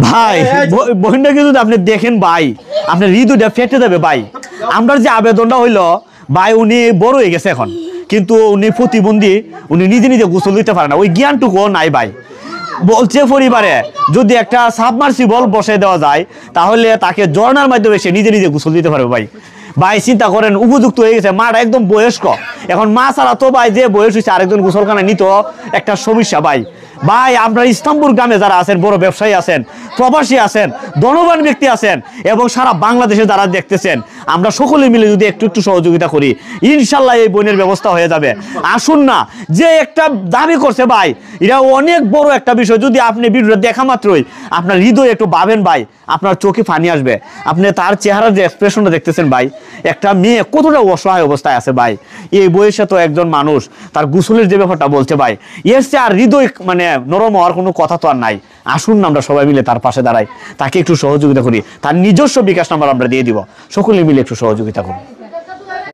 ভাই বহিনটাকে যদি আপনি দেখেন ভাই আপনার হৃদয়টা ফেটে যাবে ভাই। আমরা যে আবেদনটা হইলো ভাই উনি বড় হয়ে গেছে এখন, কিন্তু উনি প্রতিবন্ধী, উনি নিজে নিজে গোসল দিতে পারে না, ওই জ্ঞানটুকুও নাই ভাই। বলছে পরিবারে যদি একটা সাবমার্সিবল বসে দেওয়া যায় তাহলে তাকে ঝর্ণার মাধ্যমে সে নিজে নিজে গোসল দিতে পারবে ভাই। ভাই চিন্তা করেন, উপযুক্ত হয়ে গেছে, মাটা একদম বয়স্ক, এখন মা ছাড়া তো ভাই যে বয়স হয়েছে আরেকজন গোসলখানায় নিত একটা সমস্যা ভাই। ভাই আপনার ইসলামপুর গ্রামে যারা আছেন, বড় ব্যবসায়ী আছেন, প্রবাসী আছেন, ধনবান ব্যক্তি আছেন এবং সারা বাংলাদেশে যারা দেখতেছেন, আমরা সকলে মিলে যদি একটু একটু সহযোগিতা করি ইনশাল্লাহ এই বইনের ব্যবস্থা হয়ে যাবে। আসুন না, যে একটা দাবি করছে ভাই এটা অনেক বড় একটা বিষয়, যদি আপনি ভিডিওটা দেখা মাত্রই আপনার হৃদয় একটু ভাবেন ভাই, আপনার চোখে পানি আসবে। আপনি তার চেহারার যে এক্সপ্রেশনটা দেখতেছেন ভাই, একটা মেয়ে কতটা অসহায় অবস্থায় আছে ভাই, এই বয়সে তো একজন মানুষ তার গোসলের যে ব্যাপারটা বলছে ভাই, এর চেয়ে আর হৃদয় মানে নরম হওয়ার কোনো কথা তো আর নাই। আসুন না আমরা সবাই মিলে তার পাশে দাঁড়াই, তাকে একটু সহযোগিতা করি, তার নিজস্ব বিকাশ নাম্বার আমরা দিয়ে দিব, সকলে মিলে একটু সহযোগিতা করি।